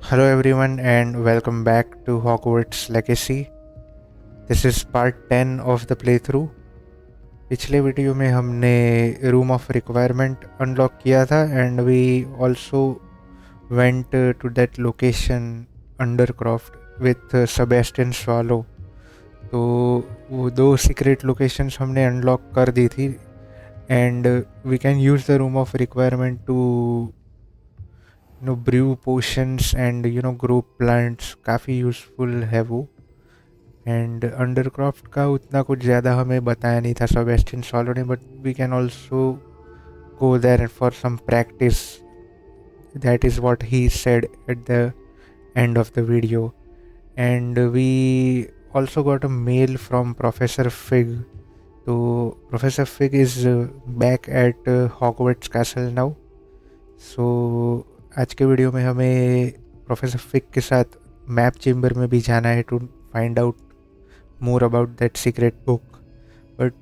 Hello everyone and welcome back to Hogwarts Legacy. This is part 10 of the playthrough. पिछले video में हमने room of requirement unlock किया था and we also went to that location undercroft with Sebastian Sallow. तो वो दो secret locations हमने unlock कर दी थी and we can use the room of requirement to brew potions and grow plants. काफ़ी यूज़फुल है वो. एंड अंडरक्रॉफ्ट का उतना कुछ ज़्यादा हमें बताया नहीं था सेबेस्टियन सॉलो ने, but we can also go there for some practice. That is what he said at the end of the video. And we also got a mail from Professor Fig. So Professor Fig is back at Hogwarts Castle now. So आज के video में हमें professor फिक के साथ map chamber में भी जाना है to find out more about that secret book. But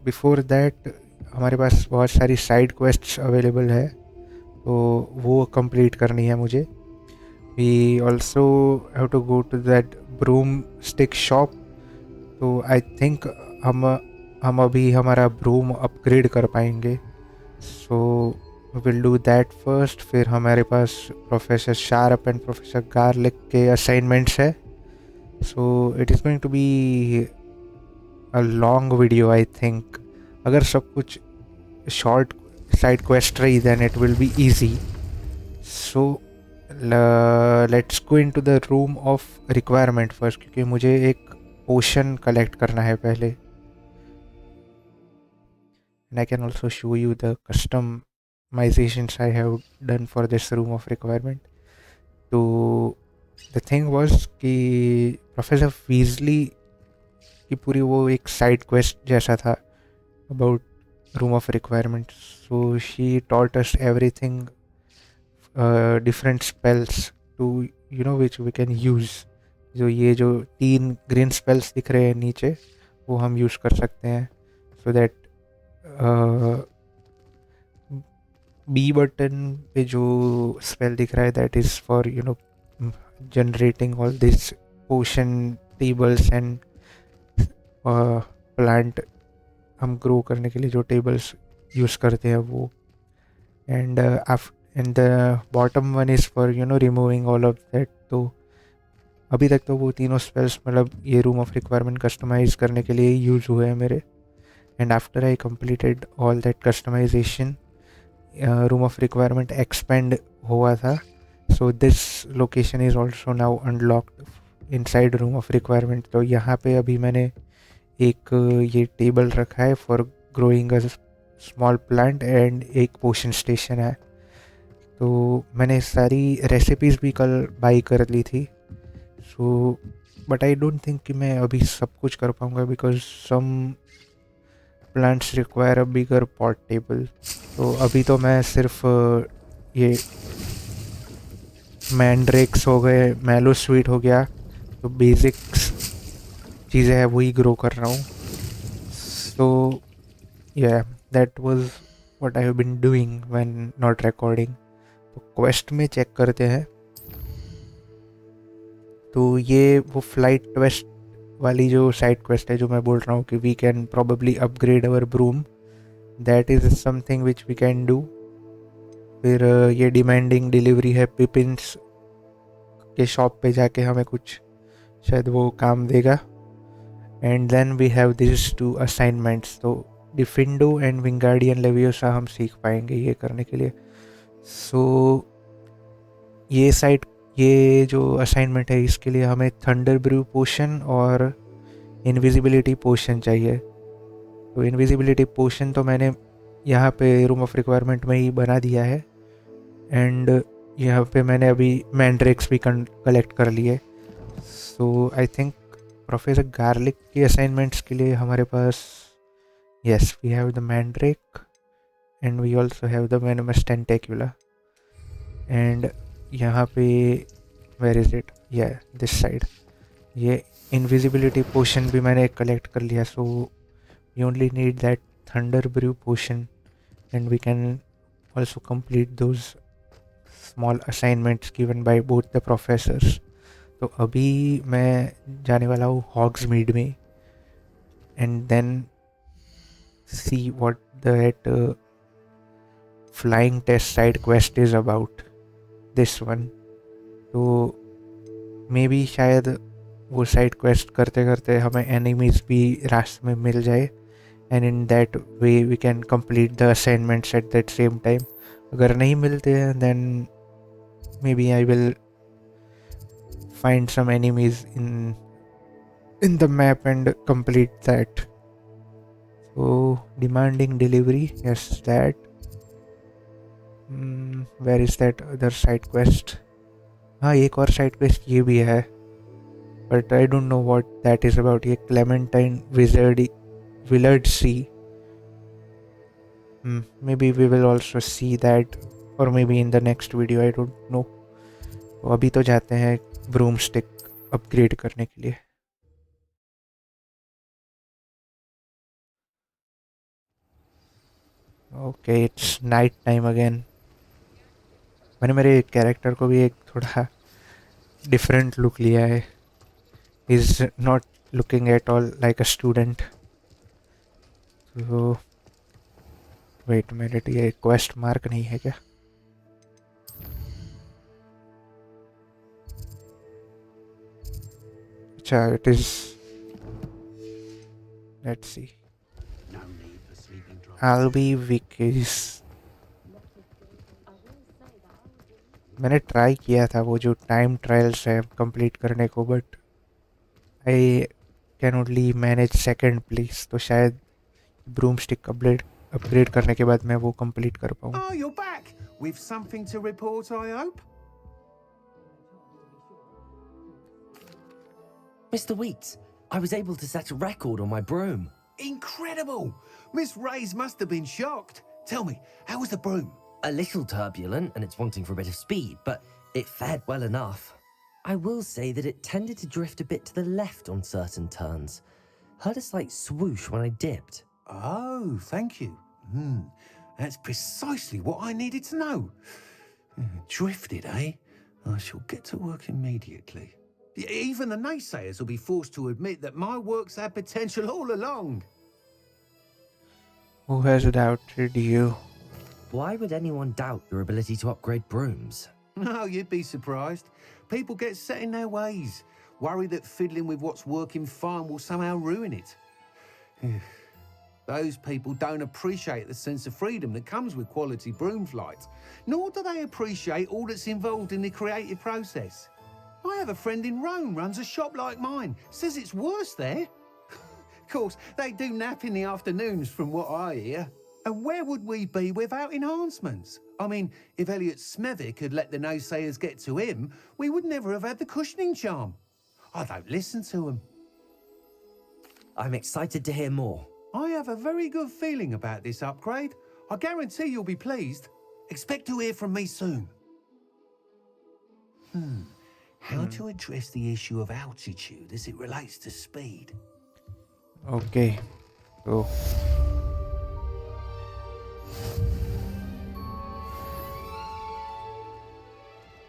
before that हमारे पास बहुत सारी साइड क्वेस्ट्स अवेलेबल है, तो वो कंप्लीट करनी है मुझे. We also have to go to that broom stick shop. तो आई थिंक हम अभी हमारा ब्रूम अपग्रेड कर पाएंगे. So will do that first. फिर हमारे पास professor Sharp and professor Garlick के असाइनमेंट्स है. So it is going to be a long video I think. अगर सब कुछ शॉर्ट साइड क्वेस्ट रही then it will be easy. So let's go into the room of requirement first, क्योंकि मुझे एक potion collect करना है पहले. And I can also show you the customizations I have done for this room of requirement. तो the thing was कि professor Weasley की पूरी वो एक साइड क्वेस्ट जैसा था about room of requirement. So she taught us everything, different spells to which we can use. ये जो 3 ग्रीन स्पेल्स दिख रहे हैं नीचे, वो हम यूज़ कर सकते हैं. सो दैट बी बटन पे जो स्पेल दिख रहा है that is for generating all this potion tables and plant. हम ग्रो करने के लिए जो टेबल्स यूज़ करते हैं वो. And and the bottom one is for removing all of that. तो अभी तक तो वो तीनों स्पेल्स मतलब ये रूम ऑफ रिक्वायरमेंट कस्टमाइज़ करने के लिए यूज़ हुए हैं मेरे. And after I completed all that customization, room of requirement expand हुआ था. So this location is also now unlocked inside room of requirement. तो यहाँ पे अभी मैंने एक ये टेबल रखा है for growing a small plant and एक पोशन स्टेशन है. तो मैंने सारी रेसिपीज़ भी कल बाई कर ली थी. So but I don't think कि मैं अभी सब कुछ कर पाऊँगा because some plants require a bigger pot table. तो अभी तो मैं सिर्फ ये मैंड्रेक्स हो गए, मैलो स्वीट हो गया, तो बेसिक्स चीज़ें हैं वही ग्रो कर रहा हूँ. So yeah that was what I have been doing when not recording. तो क्वेस्ट में चेक करते हैं. तो ये वो फ्लाइट क्वेस्ट वाली जो साइड क्वेस्ट है जो मैं बोल रहा हूँ कि we can probably upgrade our broom, that is something which we can do. फिर ये डिमांडिंग डिलीवरी है पिपिन्स के शॉप पे जाके हमें कुछ शायद वो काम देगा. And then we have this 2 assignments. तो डिफिंडो एंड विंगार्डियन लेवियोसा हम सीख पाएंगे ये करने के लिए. सो ये जो असाइनमेंट है इसके लिए हमें थंडर ब्रू पोशन और इनविजिबिलिटी पोशन चाहिए. तो इनविजिबिलिटी पोशन तो मैंने यहाँ पे रूम ऑफ रिक्वायरमेंट में ही बना दिया है. एंड यहाँ पे मैंने अभी मैंड्रेक्स भी कलेक्ट कर लिए. So I think professor Garlick की असाइनमेंट्स के लिए हमारे पास yes we have the mandrake and we also have the venomous tentacula. एंड यहाँ पे वेयर इज़ इट, या दिस साइड, ये इनविजिबिलिटी पोशन भी मैंने कलेक्ट कर लिया. So we only need that thunder brew potion and we can also complete those small assignments given by both the professors. तो अभी मैं जाने वाला हूँ हॉग्समीड में and then see what that flying test side quest is about. This one. तो may be शायद वो साइड क्वेस्ट करते करते हमें एनिमीज भी रास्ते में मिल जाए and in that way we can complete the assignments at that same time. अगर नहीं मिलते हैं then maybe I will find some enemies in the map and complete that. So demanding delivery, yes, that. Where is that other side quest? हाँ एक और side quest ये भी है but I don't know what that is about. ये Clementine Willard Sea. Maybe we will also see that or maybe in the next video, I don't know. तो अभी तो जाते हैं ब्रूमस्टिक अपग्रेड करने के लिए. Okay it's night time again. मैंने मेरे कैरेक्टर को भी एक थोड़ा डिफरेंट लुक लिया है. Is not looking at all like a student. तो वेट मिनट, ये क्वेस्ट मार्क नहीं है क्या? अच्छा it is. Let's see. Albi Wikis. मैंने ट्राई किया था वो जो टाइम ट्रायल्स है कंप्लीट करने को but I can only manage second place. तो शायद ब्रूमस्टिक अपग्रेड करने के बाद मैं वो कंप्लीट कर पाऊँ. Oh, you're back with something to report, I hope. Mr. Wheats, I was able to set a record on my broom. Incredible! Miss Ray's must have been shocked. Tell me, how was the broom? A little turbulent and it's wanting for a bit of speed, but it fared well enough. I will say that it tended to drift a bit to the left on certain turns. Heard a slight swoosh when I dipped. Oh, thank you. That's precisely what I needed to know. Drifted, eh? I shall get to work immediately. Even the naysayers will be forced to admit that my work's had potential all along. Who has doubted you? Why would anyone doubt your ability to upgrade brooms? No, you'd be surprised. People get set in their ways, worry that fiddling with what's working fine will somehow ruin it. Those people don't appreciate the sense of freedom that comes with quality broom flight, nor do they appreciate all that's involved in the creative process. I have a friend in Rome runs a shop like mine, says it's worse there. Of course, they do nap in the afternoons from what I hear. And where would we be without enhancements? I mean, if Elliot Smethwick had let the naysayers get to him, we would never have had the cushioning charm. I don't listen to them. I'm excited to hear more. I have a very good feeling about this upgrade. I guarantee you'll be pleased. Expect to hear from me soon. How to address the issue of altitude as it relates to speed? Okay. So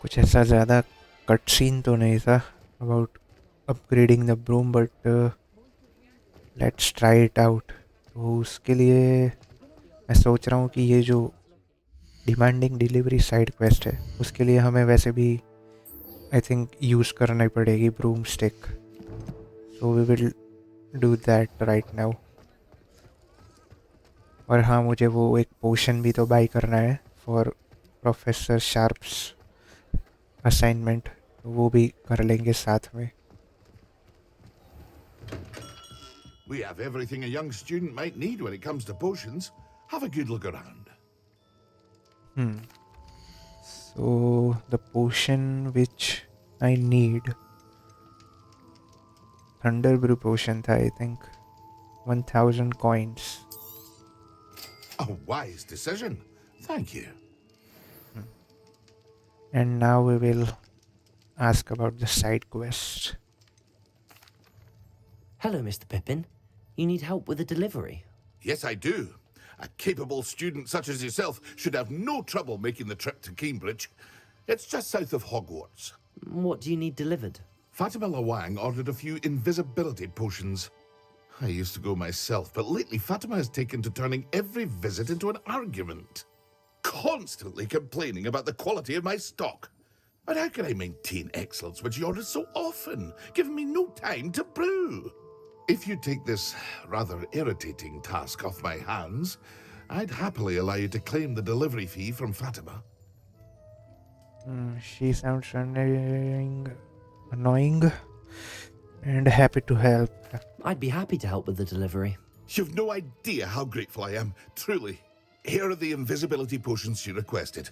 कुछ ऐसा ज़्यादा cut scene तो नहीं था about upgrading the broom but let's try it out. तो उसके लिए मैं सोच रहा हूँ कि ये जो डिमांडिंग डिलीवरी साइड क्वेस्ट है उसके लिए हमें वैसे भी आई थिंक यूज़ करना ही पड़ेगी broom stick. So we will do that right now. और हाँ मुझे वो एक पोशन भी तो बाई करना है फॉर प्रोफेसर शार्प्स असाइनमेंट. वो भी कर लेंगे साथ में. We have everything a young student might need when it comes to potions. Have a good look around. So the potion which I need, Thunder Brew potion tha, I think 1000 coins. A wise decision. Thank you. And now we will ask about the side quest. Hello, Mr. Pippin. You need help with a delivery? Yes, I do. A capable student such as yourself should have no trouble making the trip to Cambridge. It's just south of Hogwarts. What do you need delivered? Fatima Lawang ordered a few invisibility potions. I used to go myself, but lately Fatima has taken to turning every visit into an argument. Constantly complaining about the quality of my stock. But how can I maintain excellence when she orders so often, giving me no time to brew? If you take this rather irritating task off my hands, I'd happily allow you to claim the delivery fee from Fatima. She sounds annoying and happy to help. I'd be happy to help with the delivery. You've no idea how grateful I am, truly. Here are the invisibility potions she requested.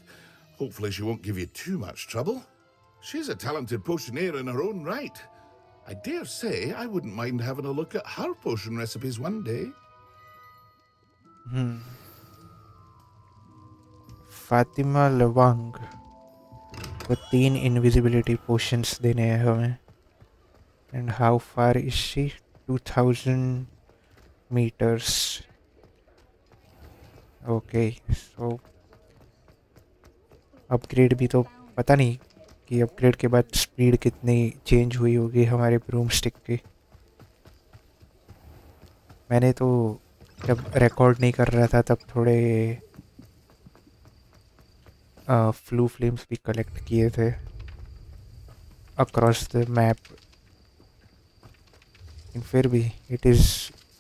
Hopefully she won't give you too much trouble. She's a talented potioneer in her own right. I dare say I wouldn't mind having a look at her potion recipes one day. Fatima लवांग को 3 invisibility potions देने हैं हमें. And how far is she? 2000 meters. Okay, so upgrade भी तो पता नहीं कि upgrade के बाद स्पीड कितनी चेंज हुई होगी हमारे ब्रूम स्टिक की. मैंने तो जब रिकॉर्ड नहीं कर रहा था तब थोड़े फ्लू फ्लेम्स भी कलेक्ट किए थे अक्रॉस द मैप. फिर भी it is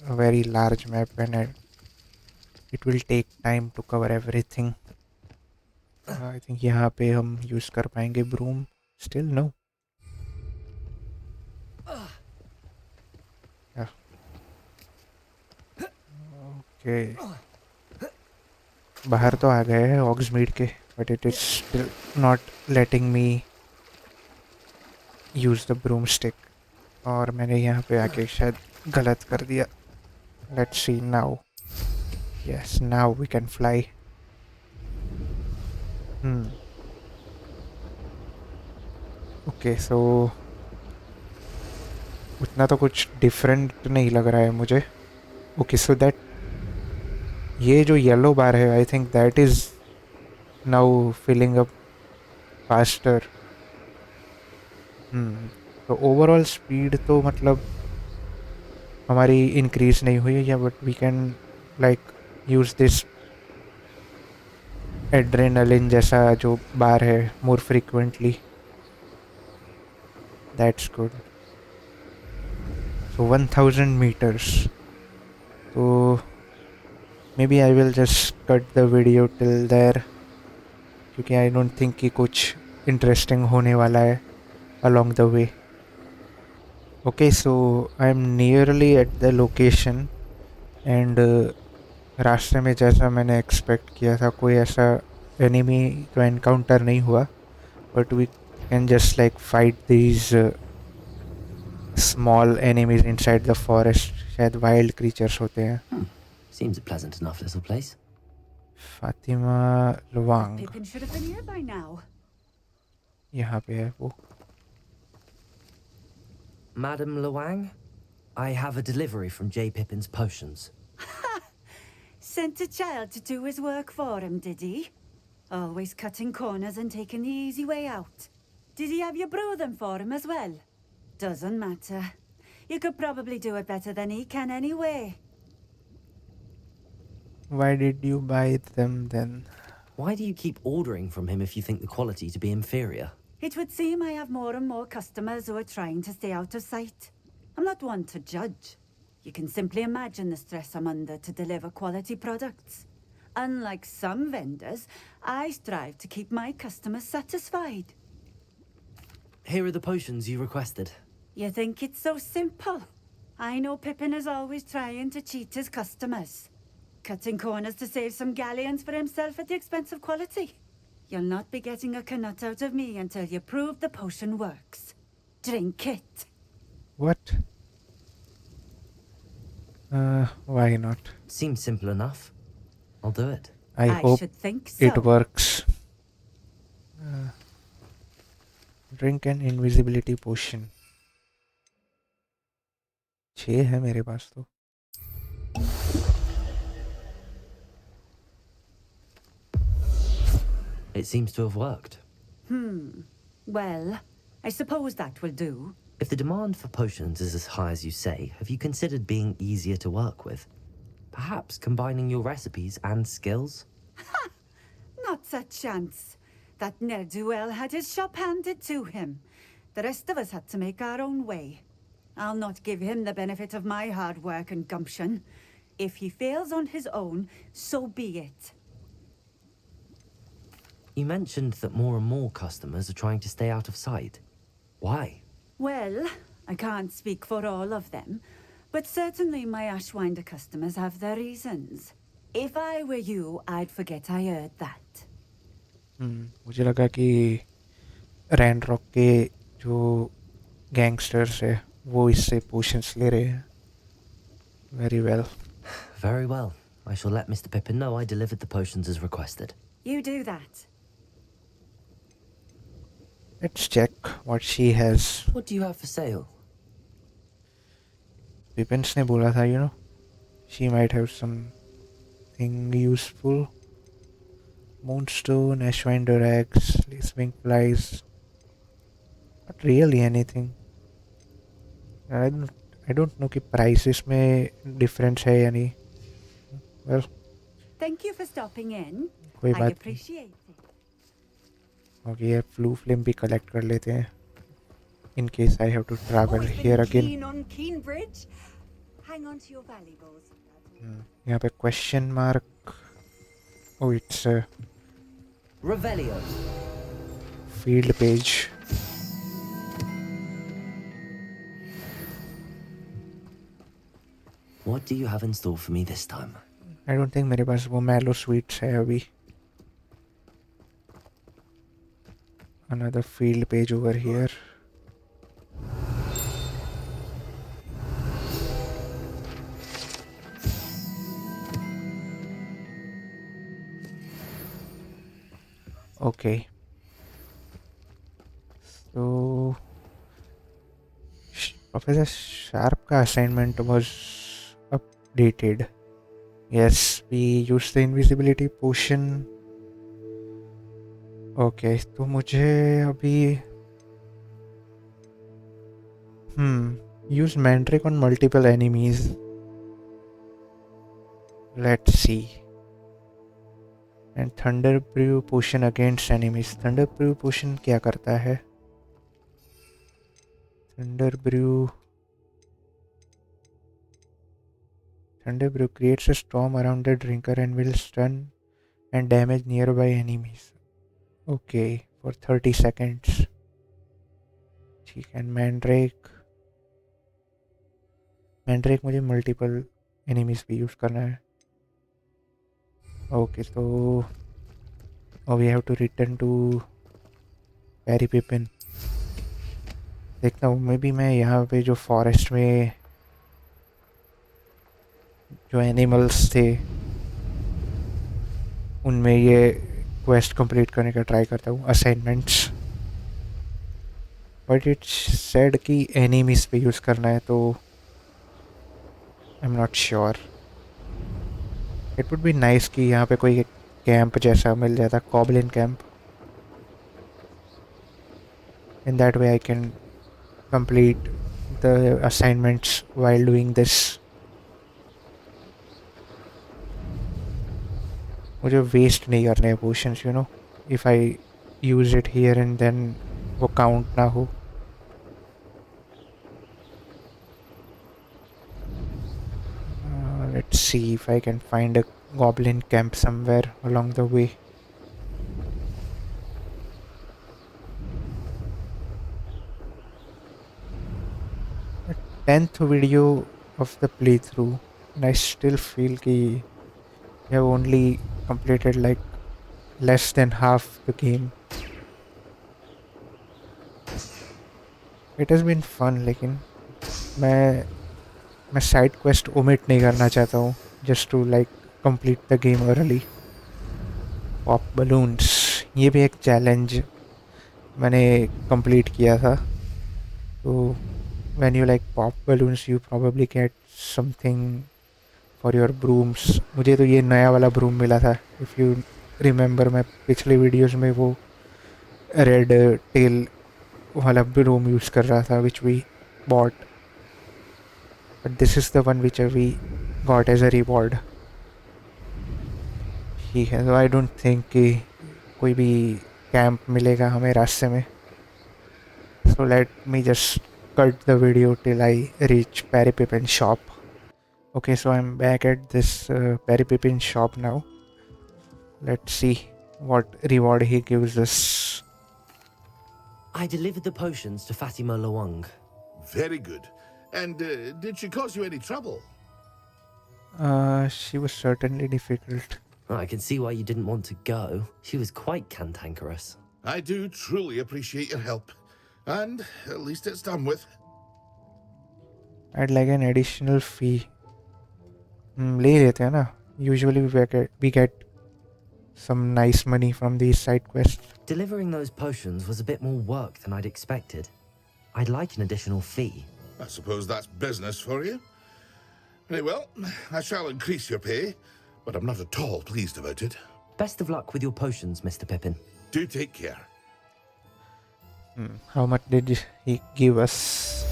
a very large map and it will take time to cover everything. I think यहाँ पे हम यूज़ कर पाएंगे ब्रूम. Still no. ओके, बाहर तो आ गए हैं हॉग्समीड के, but it is still not letting me use the broomstick. और मैंने यहाँ पे आके शायद गलत कर दिया. Let's see now. Yes, now we can fly. Okay, so उतना तो कुछ डिफरेंट नहीं लग रहा है मुझे. ओके, सो दैट ये जो येलो बार है, I think that is now filling up faster. तो ओवरऑल स्पीड तो मतलब हमारी इंक्रीज नहीं हुई है, yeah but we can like use this adrenaline जैसा जो बार है more frequently. That's good. So 1000 meters. तो maybe I will just cut the video till there, क्योंकि आई डोंट थिंक कि कुछ इंटरेस्टिंग होने वाला है along the way. Okay, so I'm nearly at the location and रास्ते में जैसा मैंने एक्सपेक्ट किया था कोई ऐसा एनिमी तो एनकाउंटर नहीं हुआ, but we can just like fight these small enemies inside the forest. शायद वाइल्ड क्रीचर्स होते हैं. Seems a pleasant enough little place. Fatima लवांग Pippin should have been here by now. यहाँ पे है वो. Madam Lawang, I have a delivery from J. Pippin's potions. Sent a child to do his work for him, did he? Always cutting corners and taking the easy way out. Did he have you brew them for him as well? Doesn't matter. You could probably do it better than he can anyway. Why did you buy them then? Why do you keep ordering from him if you think the quality to be inferior? It would seem I have more and more customers who are trying to stay out of sight. I'm not one to judge. You can simply imagine the stress I'm under to deliver quality products. Unlike some vendors, I strive to keep my customers satisfied. Here are the potions you requested. You think it's so simple? I know Pippin is always trying to cheat his customers. Cutting corners to save some galleons for himself at the expense of quality. You'll not be getting a canut out of me until you prove the potion works. Drink it. What? Why not? Seems simple enough. I'll do it. I hope should think so. it works. Drink an invisibility potion. 6 है मेरे पास तो. It seems to have worked. Well, I suppose that will do. If the demand for potions is as high as you say, have you considered being easier to work with? Perhaps combining your recipes and skills? Not a chance. That ne'er-do-well had his shop handed to him. The rest of us had to make our own way. I'll not give him the benefit of my hard work and gumption. If he fails on his own, so be it. You mentioned that more and more customers are trying to stay out of sight. Why? Well, I can't speak for all of them, but certainly my Ashwinder customers have their reasons. If I were you, I'd forget I heard that. मुझे लगा कि रैन rock के जो gangsters है वो इससे potions ले रहे हैं. Very well. Very well. I shall let Mr. Pippin know I delivered the potions as requested. You do that. Let's check what she has. What do you have for sale? Pippins ने बोला था, you know, she might have something useful. Moonstone, Ashwinder eggs, Swing flies. Not really anything. I don't know कि prices में difference है या नहीं. Well, Thank you for stopping in. कोई I बात नहीं. appreciate it. Okay, ये फ्लू फ्लेम भी collect कर लेते हैं. In case I have to travel here again. Keen on Keenbridge. Hang on to your valuables. यहाँ पे question mark. Oh, it's a Revelio. field page. What do you have in store for me this time? I don't think मेरे पास वो mallow sweets है अभी. Another field page over here. Okay. So Professor Sharp का assignment was updated. Yes, we used the invisibility potion. Okay, तो मुझे अभी use mandrake on multiple enemies. Let's see. And thunder brew potion against enemies. Thunder brew potion क्या करता है? Thunder brew creates a storm around the drinker and will stun and damage nearby enemies. Okay, for 30 seconds. ठीक है, Mandrake मुझे multiple enemies पे use करना है. Okay, so we have to return to Perry Pippin. देखता हूँ, may be मैं यहाँ पे जो फॉरेस्ट में जो एनिमल्स थे उनमें ये क्वेस्ट कंप्लीट करने का ट्राई करता हूँ, असाइनमेंट्स. बट इट्स सेड कि एनिमीज पे यूज़ करना है, तो I am not sure. It would be nice कि यहाँ पे कोई कैंप जैसा मिल जाता, goblin camp. In that way I can complete the assignments while doing this. मुझे waste नहीं करने हैं potions, you know, if I use it here and then वो count ना हो. Let's see if I can find a goblin camp somewhere along the way. 10th video of the playthrough and I still feel कि we have only completed like less than half the game. It has been fun, लेकिन मैं side quest omit नहीं करना चाहता हूँ just to like complete the game early. Pop balloons, ये भी एक challenge मैंने complete किया था. तो when you like pop balloons you probably get something for your brooms. मुझे तो ये नया वाला broom मिला था. If you रिमेंबर मैं पिछले वीडियोस में वो रेड टेल वाला ब्रूम यूज़ कर रहा था which we bought, but this is the one which we got as a reward. ठीक है, तो आई डोंट थिंक कि कोई भी कैंप मिलेगा हमें रास्ते में, so let me just cut the video till I reach Perry Pippin's shop. Okay, so I'm back at this Perry Pippin's shop now. Let's see what reward he gives us. I delivered the potions to Fatima Lawang. Very good. And did she cause you any trouble? She was certainly difficult. I can see why you didn't want to go. She was quite cantankerous. I do truly appreciate your help. And at least it's done with. I'd like an additional fee. ले लेते हैं ना. Usually we get some nice money from these side quests. Delivering those potions was a bit more work than I'd expected. I'd like an additional fee. I suppose that's business for you. Very well, I shall increase your pay, but I'm not at all pleased about it. Best of luck with your potions, Mr. Pippin. Do take care. How much did he give us?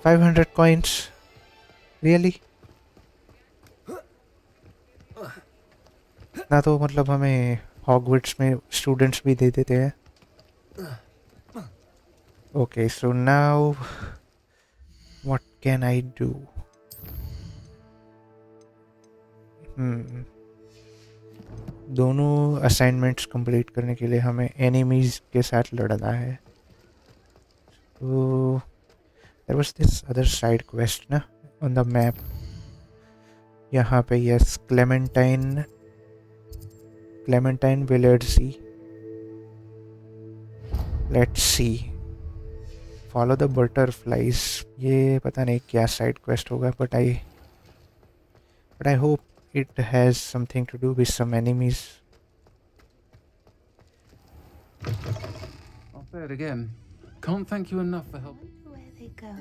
500 coins. Really? ना तो मतलब हमें Hogwarts में students भी दे देते हैं. Okay, so now what can I do? दोनों assignments complete करने के लिए हमें एनिमीज के साथ लड़ना है. तो there was this other side quest ना on the map. यहाँ पे yes, Clementine Willardsea. Let's see. Follow the butterflies. ये पता नहीं क्या side quest होगा, but I hope it has something to do with some enemies. I'll say it again. Can't thank you enough for helping. Where they go?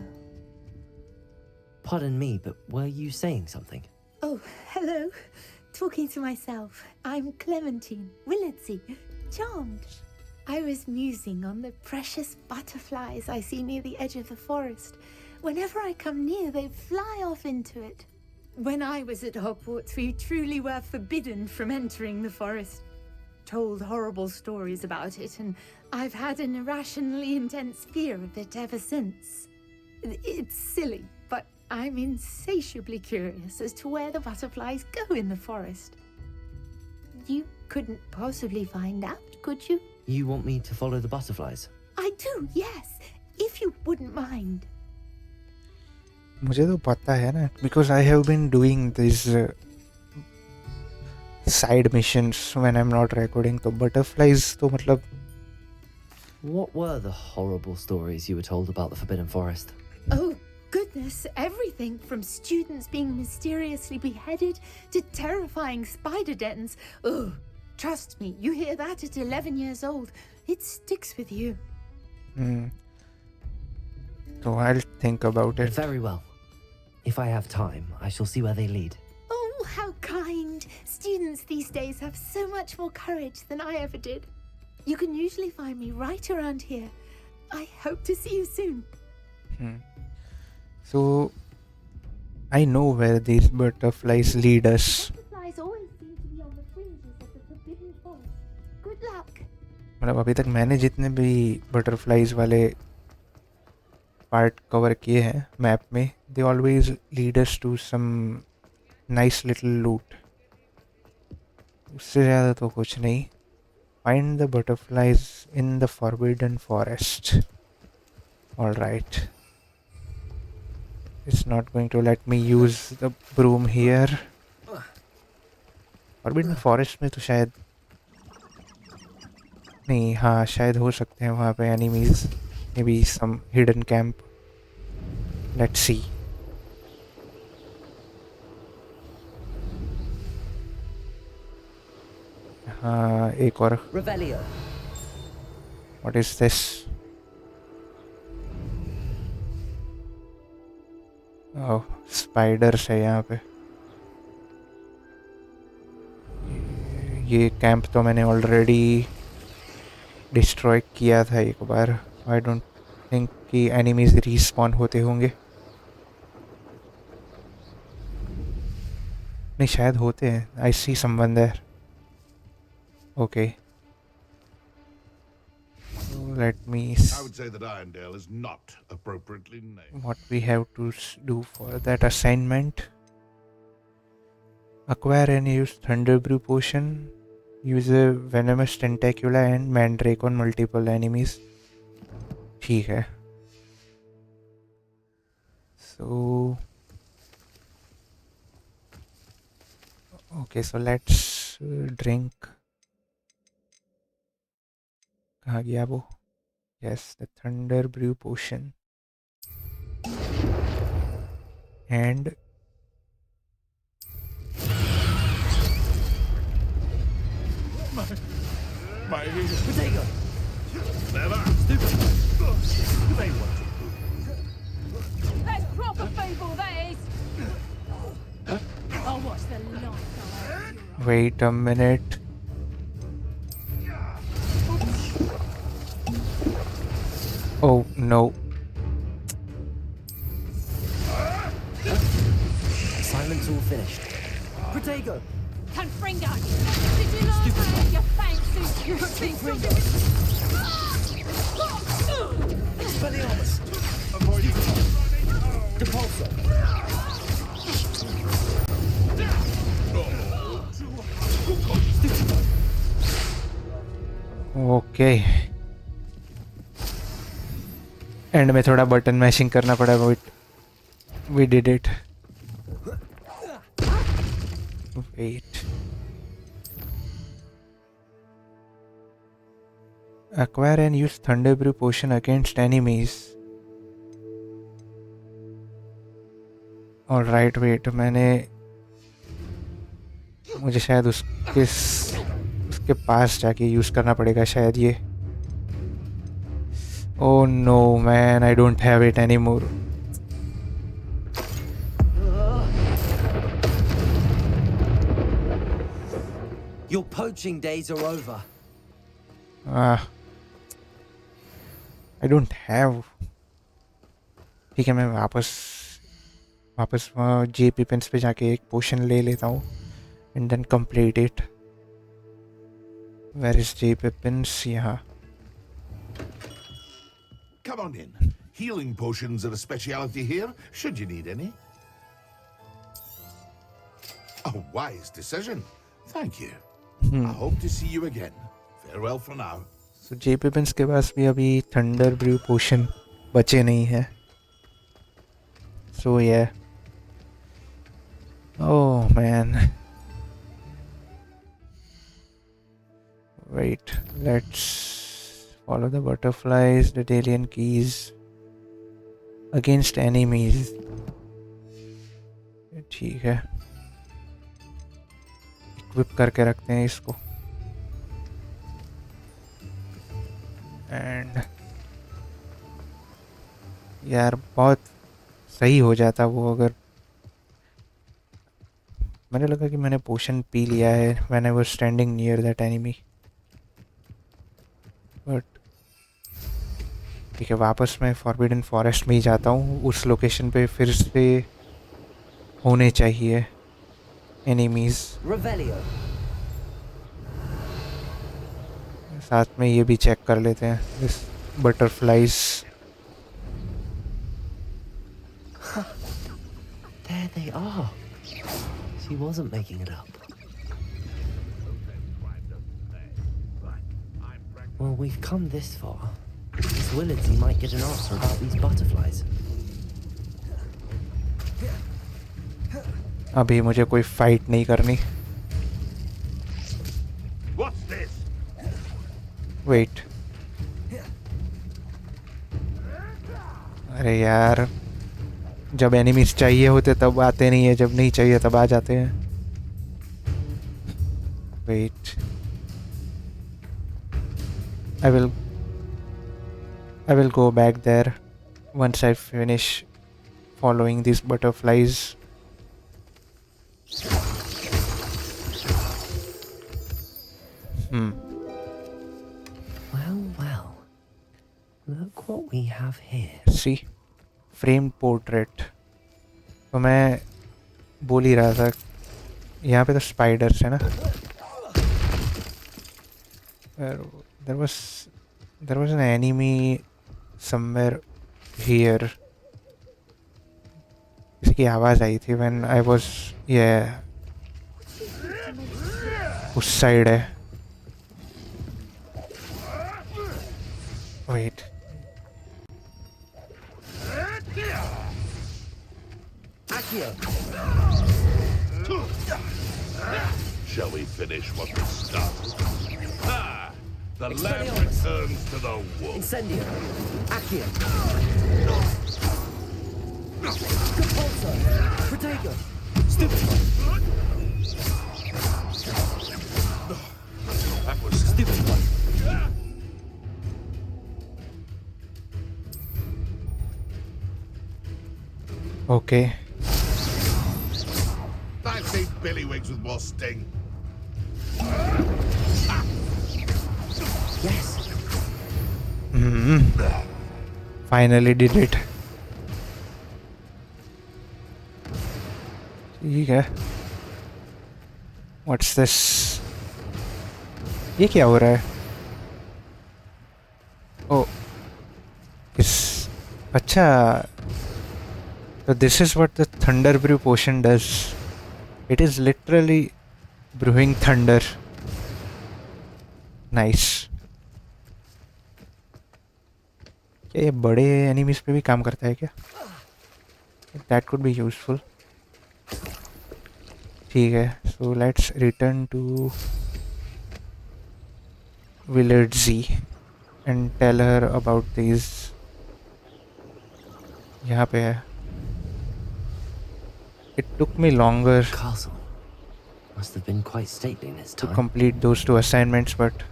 Pardon me, but were you saying something? Oh, hello. Talking to myself. I'm Clementine Willardsea. Charmed. I was musing on the precious butterflies I see near the edge of the forest. Whenever I come near, they fly off into it. When I was at Hogwarts, we truly were forbidden from entering the forest. Told horrible stories about it, and I've had an irrationally intense fear of it ever since. It's silly, but I'm insatiably curious as to where the butterflies go in the forest. You couldn't possibly find out, could you? You want me to follow the butterflies? I do, yes, if you wouldn't mind. मुझे तो पता है ना, because I have been doing these side missions when I'm not recording. तो butterflies तो मतलब What were the horrible stories you were told about the Forbidden Forest? Oh, goodness, everything from students being mysteriously beheaded to terrifying spider dens. Oh, trust me, you hear that at 11 years old, it sticks with you. So I'll think about it. Very well. If I have time, I shall see where they lead. Oh, how kind. Students these days have so much more courage than I ever did. You can usually find me right around here. I hope to see you soon. So I know where these butterflies lead us. Butterflies always seem to be on the fringes of the Forbidden Forest. Good luck. मतलब अभी तक मैंने जितने भी butterflies वाले part cover किए हैं map में, they always lead us to some nice little loot. उससे ज़्यादा तो कुछ नहीं. Find the butterflies in the forbidden forest. Alright, it's not going to let me use the broom here. Forbidden forest में तो शायद नहीं, हाँ शायद हो सकते हैं वहाँ पे enemies. Maybe some hidden camp. Let's see. हाँ एक और. Revelio. What is this? Oh spiders है यहाँ पे. ये कैंप तो मैंने ऑलरेडी डिस्ट्रॉय किया था एक बार. आई डोंट थिंक कि एनिमीज रीस्पॉन होते होंगे. नहीं शायद होते हैं. I see someone there. Okay let me I would say that Irondale is not appropriately named. what we have to do for that assignment. Acquire and use thunder brew potion. Use a venomous tentacula and mandrake on multiple enemies. ठीक है. So okay, so let's drink. कहाँ गया वो? Yes, the thunder brew potion. And My Potato! never. That's proper feeble, that is! I'll watch the light. wait a minute. Oh no. Assignment's all finished. Potato! Confringo! Did you last night, you fancy? You think Expelliarmus! Depulso! Okay and में थोड़ा button mashing करना पड़ा. We did it. Wait. Acquire and use thunder brew potion against enemies. Alright, wait. मुझे शायद उसके पास जाके use करना पड़ेगा शायद ये. Oh no man, I don't have it anymore. Your poaching days are over. I don't have. ठीक है, मैं वापस जे पिपेंस पे जाके एक पोशन ले लेता हूँ and then complete it. Where is J Pippins? यहाँ. Come on in. Healing potions are a speciality here, should you need any. A wise decision. Thank you. I hope to see you again. Farewell for now. सो जे पिपेंस के पास भी अभी thunder brew पोशन बचे नहीं है. सो ये oh man. Wait, let's follow the butterflies, the alien keys against enemies. ठीक है, इक्विप करके रखते हैं इसको. एंड यार बहुत सही हो जाता वो अगर. मैंने लगा कि मैंने पोशन पी लिया है when I was standing near that enemy. But ठीक है, वापस मैं फॉरबिडन फॉरेस्ट में ही जाता हूँ. उस लोकेशन पे फिर से होने चाहिए एनिमीज. Revelio. साथ में ये भी चेक कर लेते हैं this butterflies. There they are. She wasn't making it up. Well, we've come this far. Miss Willardsy might get an answer about these butterflies. अभी मुझे कोई फाइट नहीं करनी. What's this? वेट. अरे यार, जब एनिमीज चाहिए होते तब आते नहीं है, जब नहीं चाहिए तब आ जाते हैं. Wait, I will go back there once I finish following these butterflies. Well. Look what we have here. See, framed portrait. तो मैं बोल ही रहा था यहाँ पे तो spiders है ना. There was an enemy somewhere here. किसी की आवाज आई थी when I was उस साइड है. Wait. Shall we finish what we started? Ah! The lamb returns to the wolf. Incendio. Accio. Compulsor. Protego. Stupefy. That was Stupefy. Okay. I've seen Billywigs with more sting. Yes. Finally did it. ठीक है. What's this? ये क्या हो रहा है? Oh. अच्छा. So this is what the thunder brew potion does. It is literally brewing thunder. Nice. क्या ये बड़े एनिमीज पे भी काम करता है क्या? That could be useful. ठीक है. So let's return to Wizardry and tell her about these. यहाँ पे है. It took me longer Castle. Must have been quite stately this to time. complete those 2 assignments, but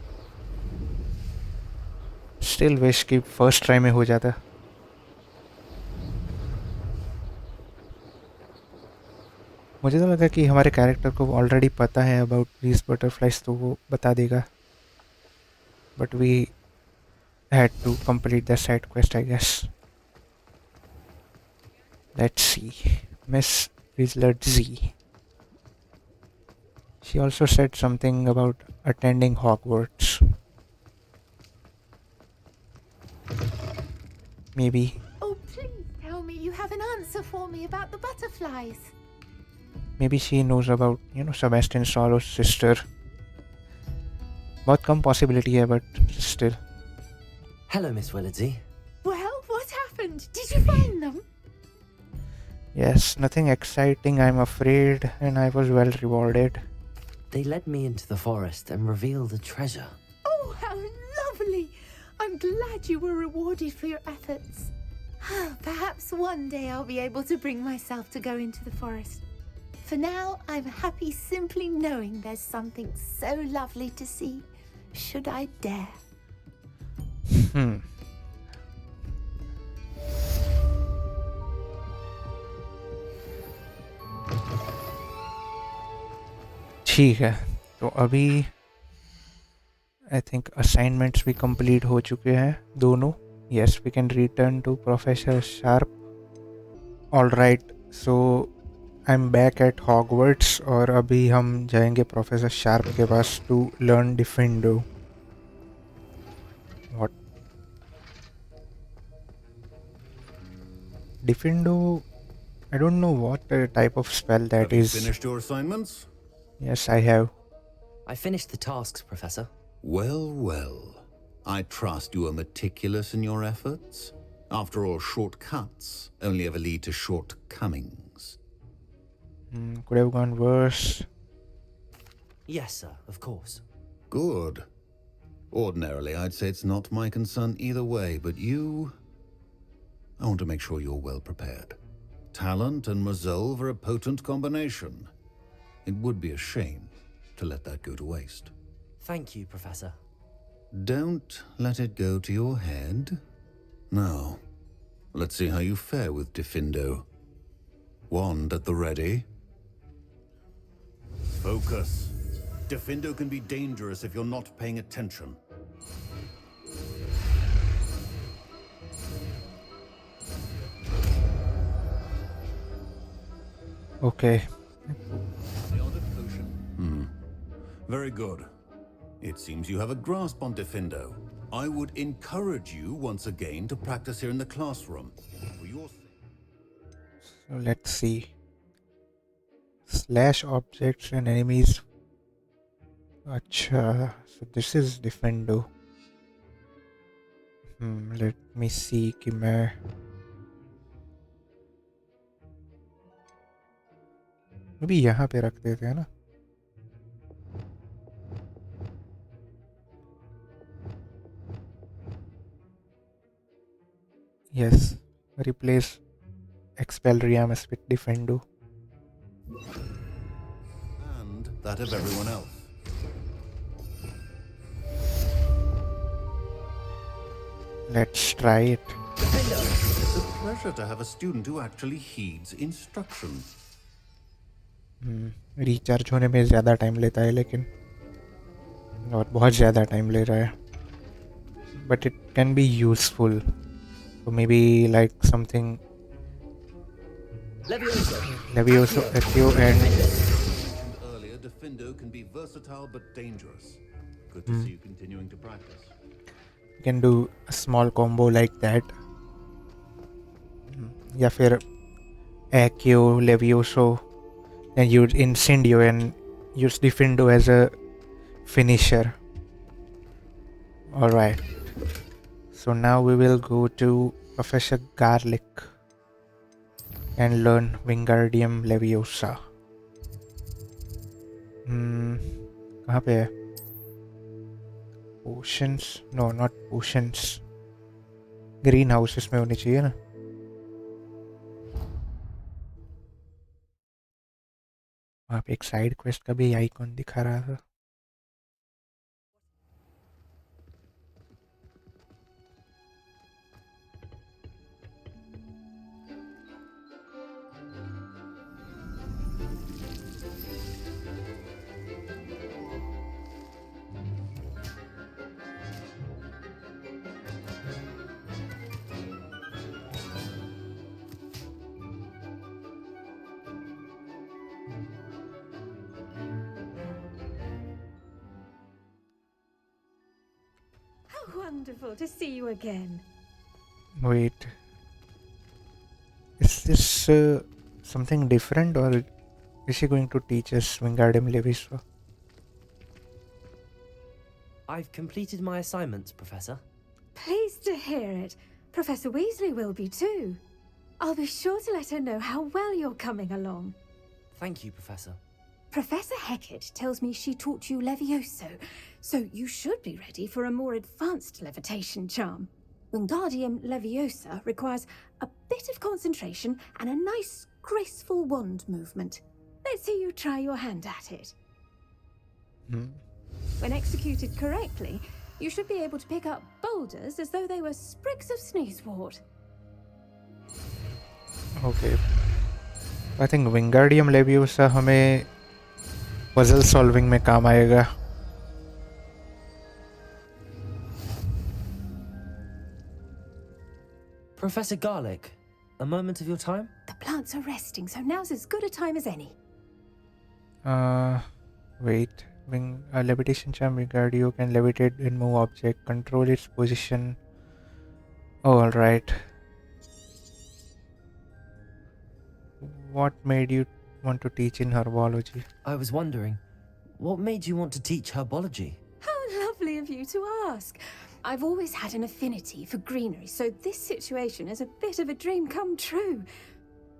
still wish कि first try में हो जाता. मुझे तो लगा कि हमारे कैरेक्टर को ऑलरेडी पता है about these butterflies, तो वो बता देगा. But we had to complete the side quest, I guess. Let's see. Miss Wizardry. She also said something about attending Hogwarts. Maybe. Oh, please tell me you have an answer for me about the butterflies. Maybe she knows about, Sebastian Solo's sister. बहुत कम possibility है, but still. Hello, Miss Willardsey. Well, what happened? Did you find them? Yes, nothing exciting, I'm afraid, and I was well rewarded. They led me into the forest and revealed a treasure. Oh, how lovely! I'm glad you were rewarded for your efforts. Perhaps one day I'll be able to bring myself to go into the forest. For now, I'm happy simply knowing there's something so lovely to see, should I dare. ठीक है. तो अभी I think assignments भी complete हो चुके हैं दोनों. Yes, we can return to professor Sharp. Alright, so I am back at Hogwarts और अभी हम जाएंगे प्रोफेसर शार्प के पास to learn Defendo. What? Defendo? I don't know what type of spell that Have you is. finished your assignments? Yes, I have. I finished the tasks, Professor. Well. I trust you are meticulous in your efforts. After all, shortcuts only ever lead to shortcomings. Could have gone worse. Yes, sir, of course. Good. Ordinarily, I'd say it's not my concern either way, but I want to make sure you're well prepared. Talent and resolve are a potent combination. It would be a shame to let that go to waste. Thank you, Professor. Don't let it go to your head. Now, let's see how you fare with Diffindo. Wand at the ready. Focus. Diffindo can be dangerous if you're not paying attention. Okay. The other potion. Very good. It seems you have a grasp on Diffindo. I would encourage you once again to practice here in the classroom. For your sake. So let's see. Slash objects and enemies. Acha. So this is Defendo. Let me see कि मैं अभी यहाँ पे रख देते हैं ना. Yes, replace Expelliarmus with Defendo. And that of everyone else. Let's try it. It's a pleasure to have a student who actually heeds instructions. Recharge होने में ज़्यादा टाइम लेता है लेकिन और बहुत ज़्यादा टाइम ले रहा है. But it can be useful. So maybe like something Leviosa Accio and Earlier, Diffindo can be versatile but dangerous. Good to see you continuing to practice. you can do a small combo like that. या फिर Accio, Levioso and use Incendio and use Defendo as a finisher. Alright. So now we will go to Professor Garlick and learn Wingardium Leviosa. कहाँ पे है? Potions? No, not potions. Greenhouse इसमें होनी चाहिए ना? वहाँ पे एक साइड क्वेस्ट का भी आइकॉन दिखा रहा था. Wonderful to see you again. Wait. Is this something different or is she going to teach us Wingardium Leviosa? I've completed my assignments, Professor. Pleased to hear it. Professor Weasley will be too. I'll be sure to let her know how well you're coming along. Thank you, Professor. Professor Hecat tells me she taught you Levioso, so you should be ready for a more advanced levitation charm. Wingardium Leviosa requires a bit of concentration and a nice, graceful wand movement. Let's see you try your hand at it. When executed correctly, you should be able to pick up boulders as though they were sprigs of sneezewort. Okay. I think Wingardium Leviosa हमें puzzle solving में काम आएगा. Professor Garlick, a moment of your time? The plants are resting, so now's as good a time as any. Wait. Levitation charm Wingardium can levitate and move object. Control its position. Oh, alright. What made you want to teach in herbology? I was wondering, what made you want to teach herbology? How lovely of you to ask. I've always had an affinity for greenery, so this situation is a bit of a dream come true.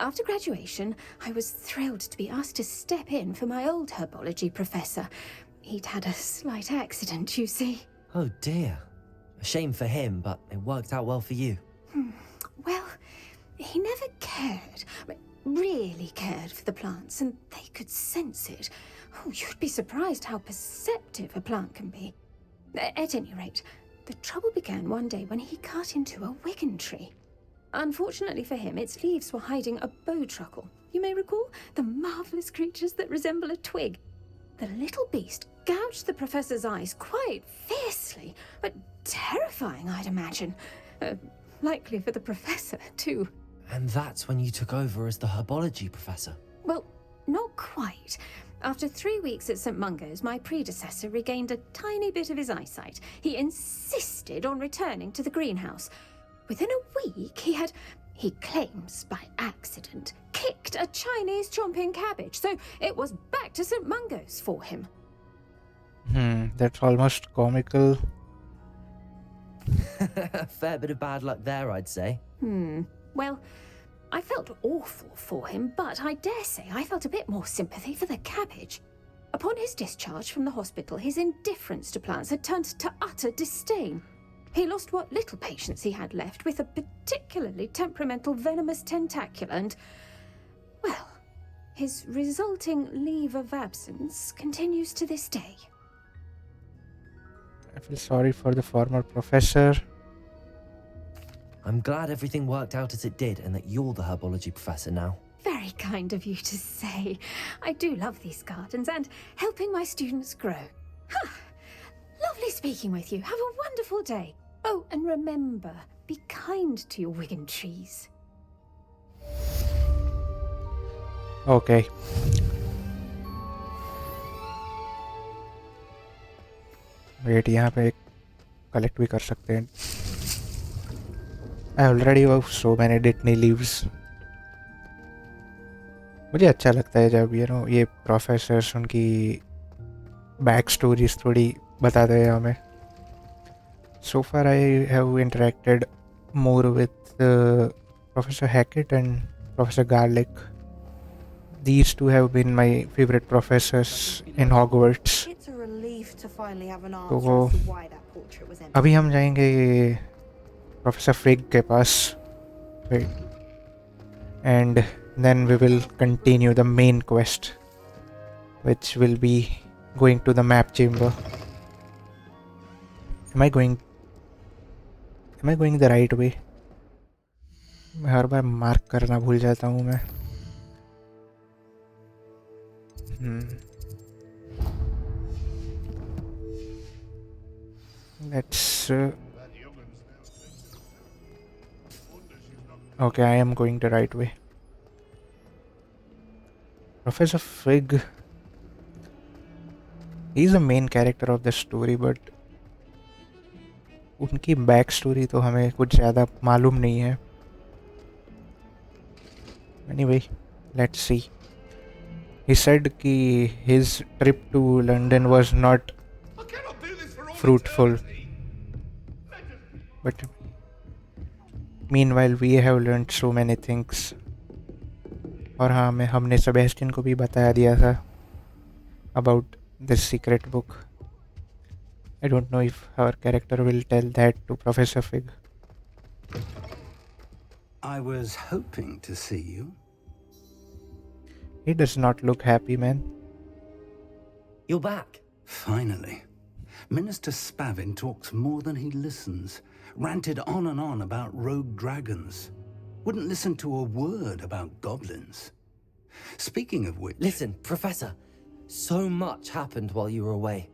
After graduation, I was thrilled to be asked to step in for my old herbology professor. He'd had a slight accident, you see. Oh dear. A shame for him, but it worked out well for you. Well, he never cared, really cared for the plants, and they could sense it. Oh, you'd be surprised how perceptive a plant can be. At any rate, the trouble began one day when he cut into a Wigan tree. Unfortunately for him, its leaves were hiding a bowtruckle. You may recall the marvelous creatures that resemble a twig. The little beast gouged the professor's eyes quite fiercely, but terrifying, I'd imagine. Likely for the professor, too. And that's when you took over as the herbology professor. Well, not quite. After 3 weeks at St. Mungo's, my predecessor regained a tiny bit of his eyesight. He insisted on returning to the greenhouse. Within a week, he claims by accident, kicked a Chinese chomping cabbage, so it was back to St. Mungo's for him. That's almost comical. Fair bit of bad luck there, I'd say. Well, I felt awful for him, but I dare say I felt a bit more sympathy for the cabbage. Upon his discharge from the hospital, his indifference to plants had turned to utter disdain. He lost what little patience he had left with a particularly temperamental venomous tentacula and, well, his resulting leave of absence continues to this day. I feel sorry for the former professor. I'm glad everything worked out as it did and that you're the herbology professor now. Very kind of you to say. I do love these gardens and helping my students grow. Lovely speaking with you. Have a wonderful day. Oh, and remember, be kind to your Wigan trees. Okay. Wait यहाँ पे collect भी कर सकते हैं. I already have so many Disney leaves. मुझे अच्छा लगता है जब ये प्रोफेसर्स उनकी बैक स्टोरीज थोड़ी बताते हैं हमें. So far I have interacted more with Professor Hackett and Professor Garlick. These two have been my favorite professors in Hogwarts. It's a relief to finally have an answer तो as to why that portrait was empty. अभी हम जाएंगे professor फ्रिग के पास. And then we will continue the main quest, which will be going to the map chamber. Am I going the right way? मैं हर बार mark करना भूल जाता हूँ मैं. Let's okay, I am going the right way. Professor Fig, he's the main character of the story, but उनकी back story तो हमें कुछ ज़्यादा मालूम नहीं है. Anyway, let's see. He said कि his trip to London was not fruitful, but meanwhile we have learned so many things. और हाँ, हमने सेबेस्टियन को भी बताया दिया था about this secret book. I don't know if our character will tell that to Professor Fig. I was hoping to see you. He does not look happy, man. You're back. Finally. Minister Spavin talks more than he listens. Ranted on and on about rogue dragons. Wouldn't listen to a word about goblins. Speaking of which... Listen, Professor. So much happened while you were away.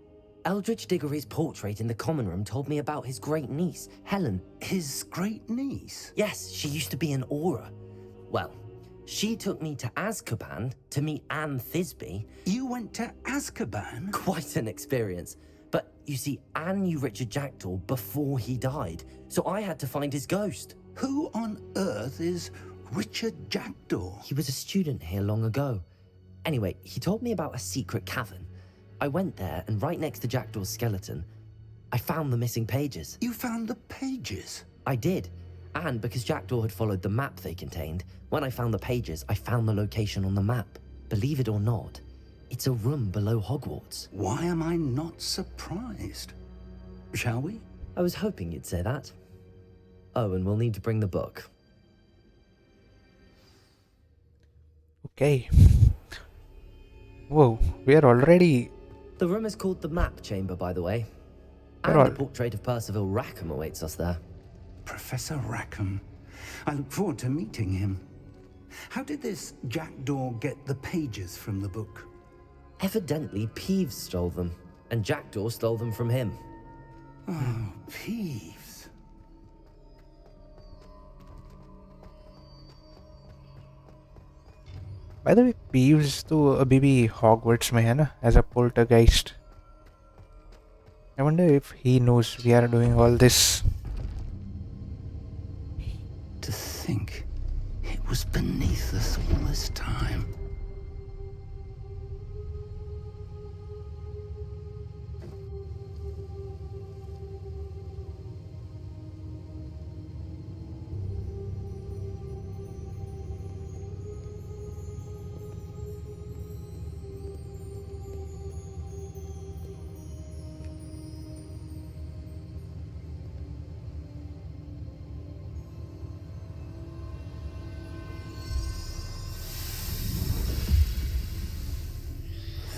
Eldridge Diggory's portrait in the common room told me about his great niece, Helen. His great niece? Yes, she used to be an Auror. Well, she took me to Azkaban to meet Anne Thisbe. You went to Azkaban? Quite an experience. But you see, Anne knew Richard Jackdaw before he died, so I had to find his ghost. Who on earth is Richard Jackdaw? He was a student here long ago. Anyway, he told me about a secret cavern. I went there, and right next to Jackdaw's skeleton, I found the missing pages. You found the pages? I did. And because Jackdaw had followed the map they contained, when I found the pages, I found the location on the map. Believe it or not, it's a room below Hogwarts. Why am I not surprised? Shall we? I was hoping you'd say that. Oh, and we'll need to bring the book. Okay. Whoa, we are already... The room is called the Map Chamber, by the way. And We're the portrait of Percival Rackham awaits us there. Professor Rackham. I look forward to meeting him. How did this jackdaw get the pages from the book? Evidently, Peeves stole them, and Jackdaw stole them from him. Oh, Peeves. By the way, Peeves तो अभी भी Hogwarts में है ना, as a poltergeist. I wonder if he knows we are doing all this. To think it was beneath us all this time.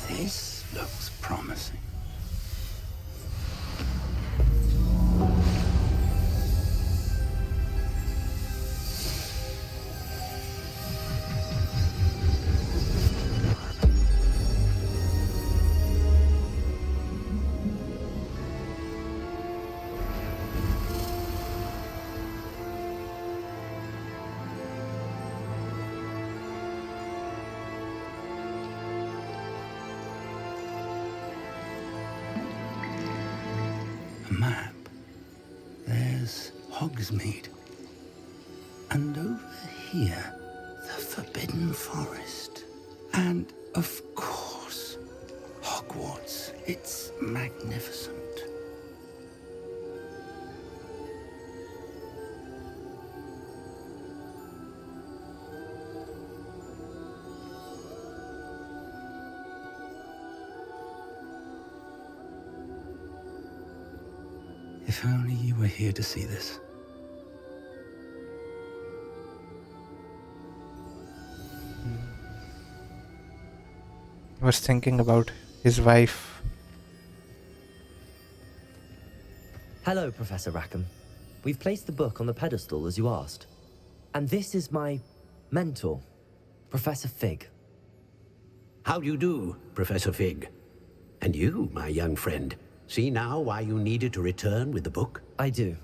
This looks promising. A map. There's Hogsmeade. And over here, the Forbidden Forest. And, of course, Hogwarts. It's magnificent. If only you were here to see this. I was thinking about his wife. Hello, Professor Rackham. We've placed the book on the pedestal as you asked. And this is my mentor, Professor Fig. How do you do, Professor Fig? And you, my young friend, see now why you needed to return with the book? I do.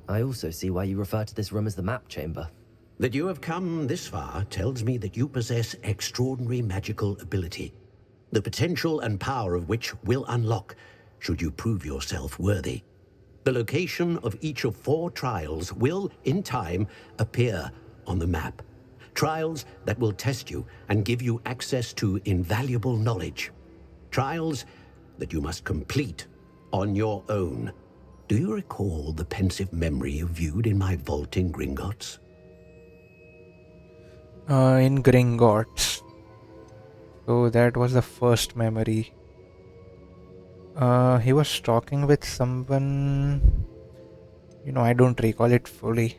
I also see why you refer to this room as the map chamber. That you have come this far tells me that you possess extraordinary magical ability, the potential and power of which will unlock should you prove yourself worthy. The location of each of 4 trials will, in time, appear on the map. Trials that will test you and give you access to invaluable knowledge. Trials that you must complete on your own. Do you recall the pensive memory you viewed in my vault in Gringotts? In Gringotts. So that was the first memory. He was talking with someone. I don't recall it fully.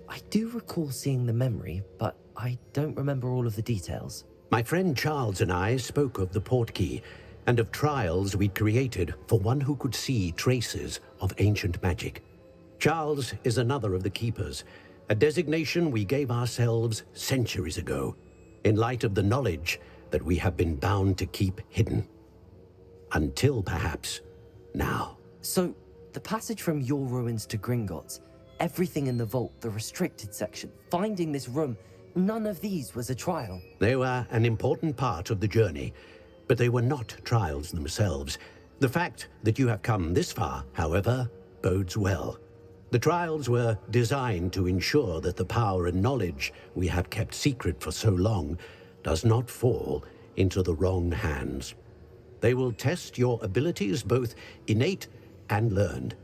I do recall seeing the memory, but I don't remember all of the details. My friend Charles and I spoke of the Portkey and of trials we'd created for one who could see traces of ancient magic. Charles is another of the Keepers, a designation we gave ourselves centuries ago, in light of the knowledge that we have been bound to keep hidden. Until, perhaps, now. So, the passage from your ruins to Gringotts, everything in the vault, the restricted section, finding this room, none of these was a trial. They were an important part of the journey, but they were not trials themselves. The fact that you have come this far, however, bodes well. The trials were designed to ensure that the power and knowledge we have kept secret for so long does not fall into the wrong hands. They will test your abilities, both innate and learned.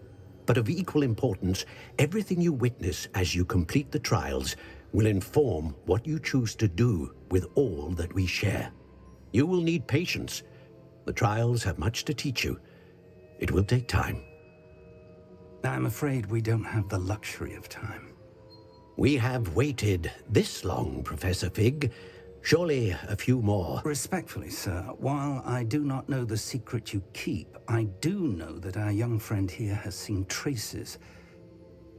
But of equal importance, everything you witness as you complete the trials will inform what you choose to do with all that we share. You will need patience. The trials have much to teach you. It will take time. I'm afraid we don't have the luxury of time. We have waited this long, Professor Fig. Surely a few more. Respectfully, sir, while I do not know the secret you keep, I do know that our young friend here has seen traces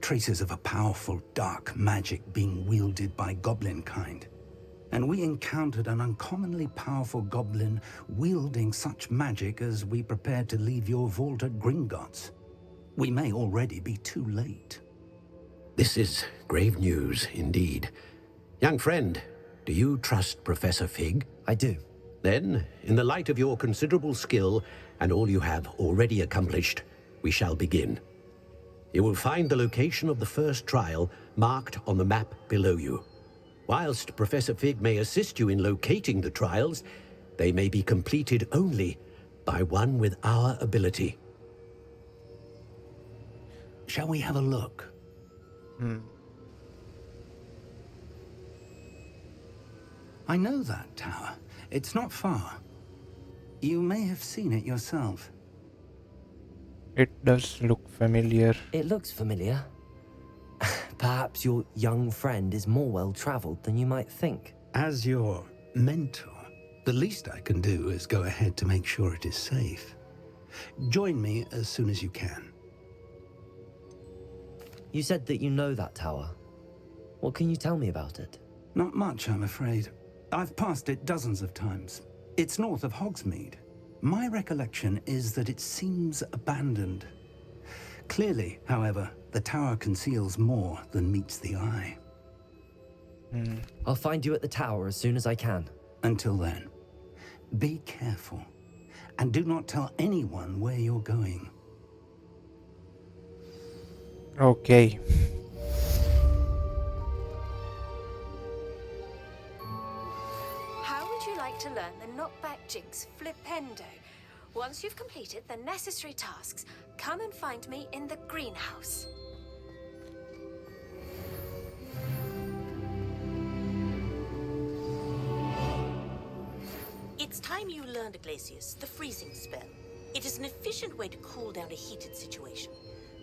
traces of a powerful dark magic being wielded by goblin kind. And we encountered an uncommonly powerful goblin wielding such magic as we prepared to leave your vault at Gringotts. We may already be too late. This is grave news indeed. Young friend, do you trust Professor Fig? I do. Then, in the light of your considerable skill and all you have already accomplished, we shall begin. You will find the location of the first trial marked on the map below you. Whilst Professor Fig may assist you in locating the trials, they may be completed only by one with our ability. Shall we have a look? I know that tower. It's not far. You may have seen it yourself. It does look familiar. It looks familiar. Perhaps your young friend is more well-traveled than you might think. As your mentor, the least I can do is go ahead to make sure it is safe. Join me as soon as you can. You said that you know that tower. What can you tell me about it? Not much, I'm afraid. I've passed it dozens of times. It's north of Hogsmeade. My recollection is that it seems abandoned. Clearly, however, the tower conceals more than meets the eye. I'll find you at the tower as soon as I can. Until then, be careful, and do not tell anyone where you're going. Okay. How would you like to learn the knockback jinx flipendo? Once you've completed the necessary tasks, come and find me in the greenhouse. It's time you learned, Iglesias, the freezing spell. It is an efficient way to cool down a heated situation.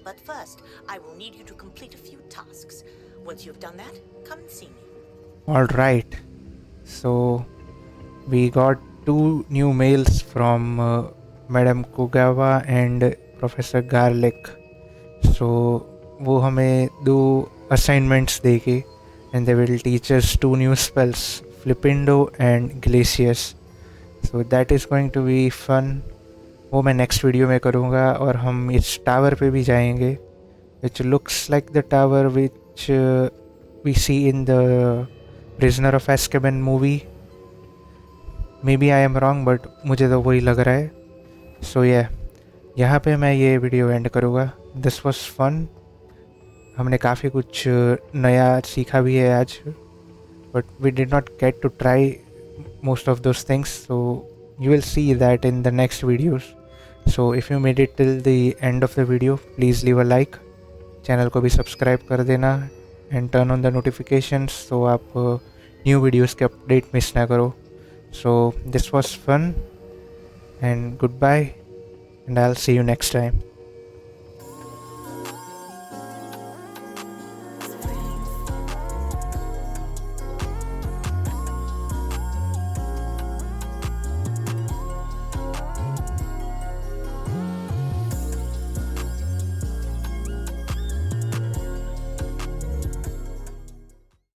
But first, I will need you to complete a few tasks. Once you've done that, come and see me. Alright. So, we got 2 new mails from Madam Kugawa and Professor Garlick. So, वो हमें 2 assignments देंगे and they will teach us 2 new spells, Flipindo and Glacius. So that is going to be fun. वो मैं next video में करूँगा और हम इस tower पे भी जाएंगे, which looks like the tower which we see in the Prisoner of Azkaban movie. Maybe I am wrong, but मुझे तो वही लग रहा है. So yeah, यहाँ पे मैं ये वीडियो एंड करूँगा. This was fun. हमने काफ़ी कुछ नया सीखा भी है आज, but we did not get to try most of those things, so you will see that in the next videos. So if you made it till the end of the video, please leave a like, channel को भी subscribe कर देना and turn on the notifications so आप new videos के update miss ना करो. So this was fun and goodbye, and I'll see you next time.